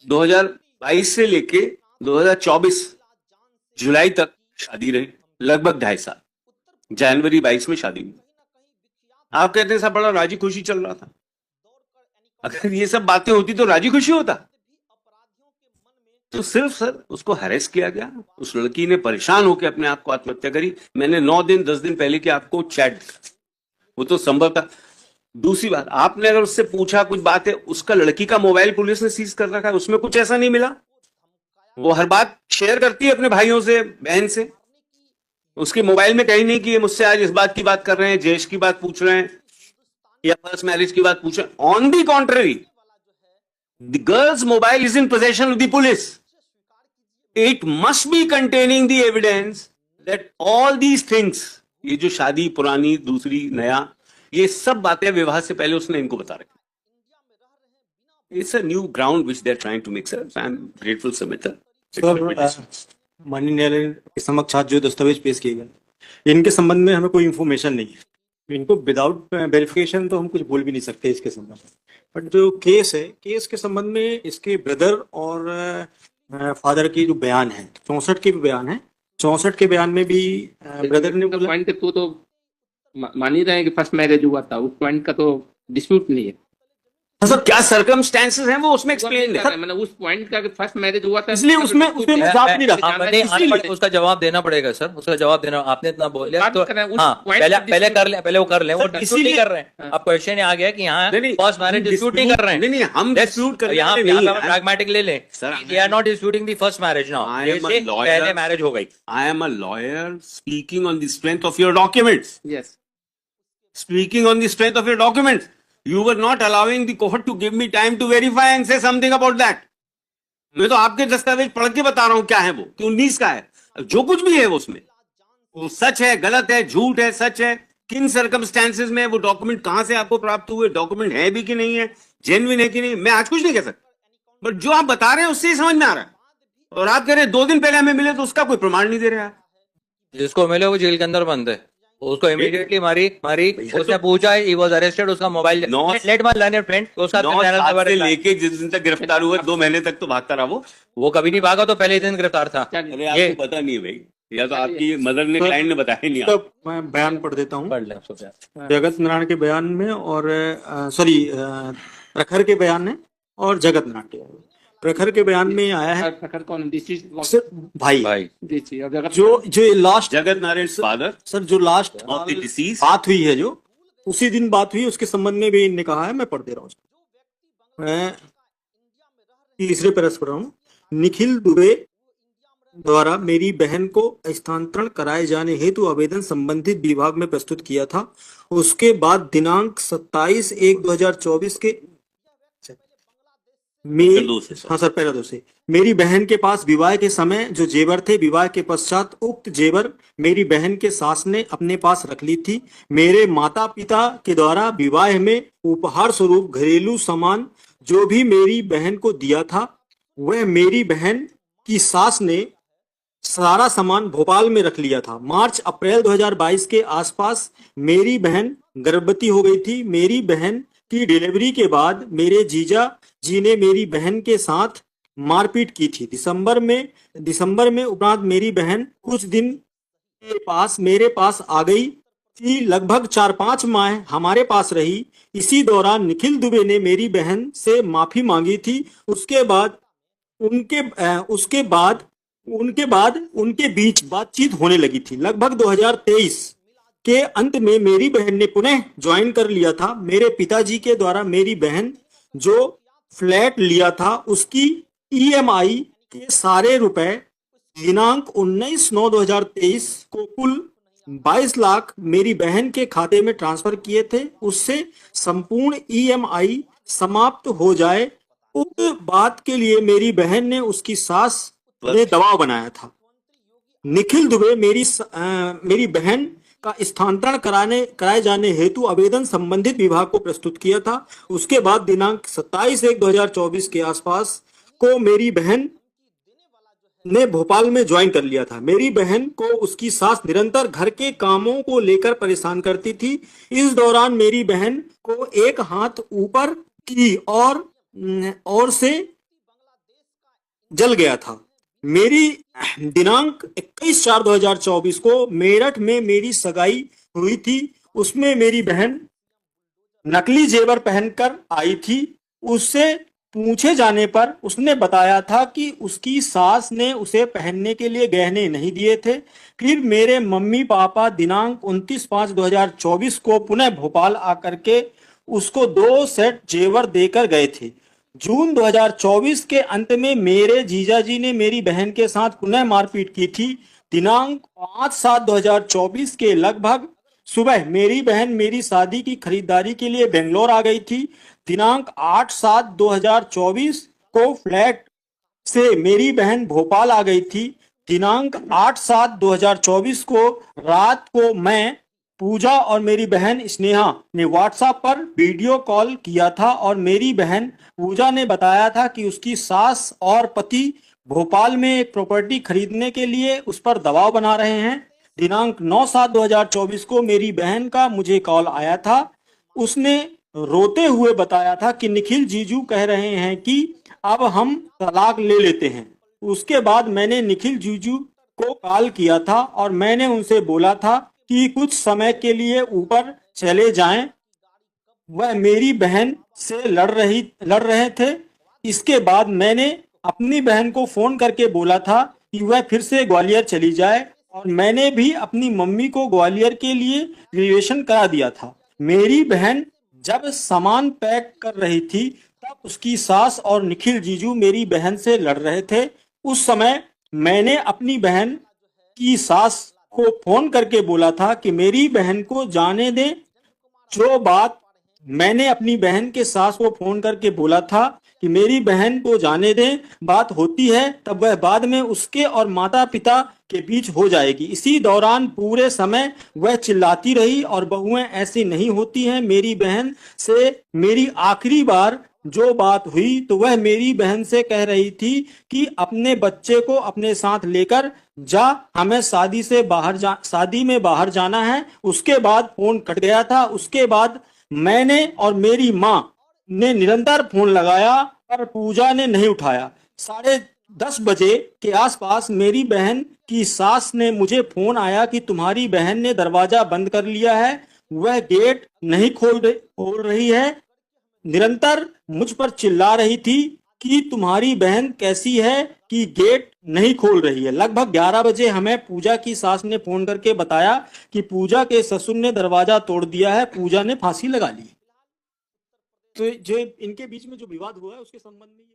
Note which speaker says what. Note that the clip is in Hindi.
Speaker 1: 2022 से लेके 2024 जुलाई तक शादी रही, लगभग 2.5 साल। जनवरी 22 में शादी हुई। आप कहते हैं सब बड़ा राजी खुशी चल रहा था। अगर ये सब बातें होती तो राजी खुशी होता। तो सिर्फ सर उसको हैरेस किया गया। उस लड़की ने परेशान होकर अपने आप को आत्महत्या करी। मैंने 9 दिन 10 दिन पहले की आपको चैट, वो तो संभव था। दूसरी बात, आपने अगर उससे पूछा कुछ बात है, उसका लड़की का मोबाइल पुलिस ने सीज कर रखा है, उसमें कुछ ऐसा नहीं मिला। वो हर बात शेयर करती है अपने भाइयों से, बहन से। उसके मोबाइल में कहीं नहीं कि ये मुझसे आज इस बात की बात कर रहे हैं, जयेश की बात पूछ रहे हैं या फर्स्ट मैरिज की बात पूछ रहे हैं। On the contrary, the girls mobile is in possession of the police. It must be containing the evidence that all these things, ये जो शादी पुरानी दूसरी नया, ये सब बातें विवाह से पहले उसने इनको बता रखी। It's a new ground which they are trying to make. Sir I am grateful sir,
Speaker 2: माननीय न्यायालय के समक्ष आज जो दस्तावेज पेश किए गए, इनके संबंध में हमें कोई इंफॉर्मेशन नहीं है। इनको विदाउट वेरिफिकेशन तो हम कुछ बोल भी नहीं सकते इसके संबंध में। बट जो केस है, केस के संबंध में इसके ब्रदर और फादर की जो बयान है, 64 के भी बयान है। 64 के बयान में भी ब्रदर ने बोला,
Speaker 3: पॉइंट तो मान ही रहे हैं कि फर्स्ट मैरिज हुआ था, उस पॉइंट का तो डिस्प्यूट नहीं है।
Speaker 1: सर क्या सर्कमस्टेंसेस हैं वो उसमें एक्सप्लेन है।
Speaker 3: मैंने उस पॉइंट का कि फर्स्ट मैरिज हुआ था,
Speaker 2: इसलिए उसमें साफ नहीं रखा।
Speaker 4: उसका जवाब देना पड़ेगा सर, उसका जवाब देना। आपने इतना बोल लिया तो हाँ, पहले कर ले, पहले वो कर ले। वो डिस्प्यूट नहीं कर रहे हैं। अब क्वेश्चन आ गया कि यहाँ फर्स्ट मैरिज डिस्प्यूट नहीं कर रहे हैं।
Speaker 1: नहीं, हम डिस्प्यूट कर,
Speaker 4: यहाँ प्रैग्मेटिक ले लें sir. They are not disputing the first marriage now, पहले मैरिज हो गई।
Speaker 1: I am a lawyer speaking on the strength of your documents.
Speaker 3: Yes,
Speaker 1: speaking on the strength of your documents. You were not allowing the court to give me time to verify and say something about that. मैं तो आपके दस्तावेज पढ़ के बता रहा हूं क्या है वो, कि 19 का है। जो कुछ भी है वो उसमें, वो सच है, गलत है, झूठ है, सच है, किन सर्कमस्टेंसेस में, वो डॉक्यूमेंट कहां से आपको प्राप्त हुए, डॉक्यूमेंट है भी कि नहीं है, जेन्युइन है कि नहीं, मैं आज कुछ नहीं कह सकता। बट जो आप बता रहे हैं उससे ही समझ में आ रहा है। और आप कह रहे हैं 2 दिन पहले हमें मिले तो उसका कोई प्रमाण नहीं दे रहे आप।
Speaker 4: जिसको मिले वो जेल के अंदर बंद है। उसको इमीडिएटली मारी उसने पूछा, ही वाज अरेस्टेड, उसका mobile let my learner friend, उसका
Speaker 1: से लेके जिस दिन तक गिरफ्तार हुआ 2 महीने तक तो भागता रहा
Speaker 4: वो कभी नहीं भागा, तो पहले दिन गिरफ्तार था।
Speaker 1: अरे आपको पता नहीं है भाई, या तो आपकी मदर ने, क्लाइंट ने बताया नहीं।
Speaker 2: तो मैं बयान पढ़ देता हूँ।
Speaker 4: पढ़ ले
Speaker 2: जगत नारायण के बयान में और प्रखर के बयान में और जगत नारायण के प्रखर के बयान में आया है।
Speaker 3: प्रखर कौन?
Speaker 2: भाई जो last
Speaker 1: Jagat Narayan father
Speaker 2: sir, जो लास्ट
Speaker 1: ऑफ द डिसीज
Speaker 2: बात हुई है, जो उसी दिन बात हुई, उसके संबंध में भी इनने कहा है। मैं पढ़ दे रहा हूँ, मैं तीसरे पैराग्राफ पढ़ रहा हूँ। निखिल दुबे द्वारा मेरी बहन को स्थानांतरण कराए जाने हेतु आवेदन संबंधित विभाग में प्रस्तुत किया था। उसके बाद दिनांक 27/1/2024 के हाँ सर, पहला 2 से मेरी बहन के पास विवाह के समय जो जेवर थे, विवाह के पश्चात उक्त जेवर मेरी बहन के सास ने अपने पास रख ली थी। मेरे माता पिता के द्वारा विवाह में उपहार स्वरूप घरेलू सामान जो भी मेरी बहन को दिया था, वह मेरी बहन की सास ने सारा सामान भोपाल में रख लिया था। मार्च अप्रैल 2022 के आसपास मेरी बहन गर्भवती हो गई थी। मेरी बहन की डिलीवरी के बाद मेरे जीजा जी ने मेरी बहन के साथ मारपीट की थी। दिसंबर में उपरांत मेरी बहन कुछ दिन मेरे पास आ गई थी। लगभग 4-5 माह हमारे पास रही। इसी दौरान निखिल दुबे ने मेरी बहन से माफी मांगी थी। उसके बाद उनके बीच बातचीत होने लगी थी। लगभग 2023 के अंत में मेरी बहन ने पुनः ज्वाइन कर लिया था। मेरे पिताजी के द्वारा मेरी बहन जो फ्लैट लिया था उसकी EMI के सारे रुपए दिनांक 19/9/2023 को कुल 22 लाख मेरी बहन के खाते में ट्रांसफर किए थे। उससे संपूर्ण EMI समाप्त हो जाए, उक्त बात के लिए मेरी बहन ने उसकी सास ने दबाव बनाया था। निखिल दुबे मेरी बहन का स्थानांतरण कराए जाने हेतु आवेदन संबंधित विभाग को प्रस्तुत किया था। उसके बाद दिनांक 27/1/2024 के आसपास को मेरी बहन ने भोपाल में ज्वाइन कर लिया था। मेरी बहन को उसकी सास निरंतर घर के कामों को लेकर परेशान करती थी। इस दौरान मेरी बहन को एक हाथ ऊपर की और से जल गया था। मेरी दिनांक 21/4/2024 को मेरठ में मेरी सगाई हुई थी। उसमें मेरी बहन नकली जेवर पहनकर आई थी। उससे पूछे जाने पर उसने बताया था कि उसकी सास ने उसे पहनने के लिए गहने नहीं दिए थे। फिर मेरे मम्मी पापा दिनांक 29/5/2024 को पुनः भोपाल आकर के उसको 2 सेट जेवर देकर गए थे। जून 2024 के अंत में मेरे जीजाजी ने मेरी बहन के साथ पुनः मारपीट की थी। दिनांक 5/7/2024 के लगभग सुबह मेरी बहन मेरी शादी की खरीदारी के लिए बेंगलोर आ गई थी। दिनांक 8/7/2024 को फ्लैट से मेरी बहन भोपाल आ गई थी। दिनांक 8/7/2024 को रात को मैं, पूजा और मेरी बहन स्नेहा ने व्हाट्सएप पर वीडियो कॉल किया था और मेरी बहन पूजा ने बताया था कि उसकी सास और पति भोपाल में एक प्रॉपर्टी खरीदने के लिए उस पर दबाव बना रहे हैं। दिनांक 9/7/2024 को मेरी बहन का मुझे कॉल आया था। उसने रोते हुए बताया था कि निखिल जीजू कह रहे हैं कि अब हम तलाक ले लेते हैं। उसके बाद मैंने निखिल जीजू को कॉल किया था और मैंने उनसे बोला था कि कुछ समय के लिए ऊपर चले जाएं। वह मेरी बहन से लड़ रहे थे। इसके बाद मैंने अपनी बहन को फोन करके बोला था कि वह फिर से ग्वालियर चली जाए और मैंने भी अपनी मम्मी को ग्वालियर के लिए रिजर्वेशन करा दिया था। मेरी बहन जब सामान पैक कर रही थी तब उसकी सास और निखिल जीजू मेरी बहन से लड़ रहे थे। उस समय मैंने अपनी बहन की सास को फोन करके बोला था कि मेरी बहन को जाने दे। जो बात मैंने अपनी बहन के सास को फोन करके बोला था कि मेरी बहन को जाने दें, बात होती है तब वह बाद में उसके और माता पिता के बीच हो जाएगी। इसी दौरान पूरे समय वह चिल्लाती रही और बहुएं ऐसी नहीं होती हैं। मेरी बहन से मेरी आखिरी बार जो बात हुई तो वह मेरी बहन से कह रही थी कि अपने बच्चे को अपने साथ लेकर जा, हमें शादी में बाहर जाना है। उसके बाद फोन कट गया था। उसके बाद मैंने और मेरी माँ ने निरंतर फोन लगाया पर पूजा ने नहीं उठाया। 10:30 बजे के आसपास मेरी बहन की सास ने मुझे फोन आया कि तुम्हारी बहन ने दरवाजा बंद कर लिया है, वह गेट नहीं खोल रही है। निरंतर मुझ पर चिल्ला रही थी कि तुम्हारी बहन कैसी है कि गेट नहीं खोल रही है। लगभग 11 बजे हमें पूजा की सास ने फोन करके बताया कि पूजा के ससुर ने दरवाजा तोड़ दिया है, पूजा ने फांसी लगा ली। तो जो इनके बीच में जो विवाद हुआ है उसके संबंध में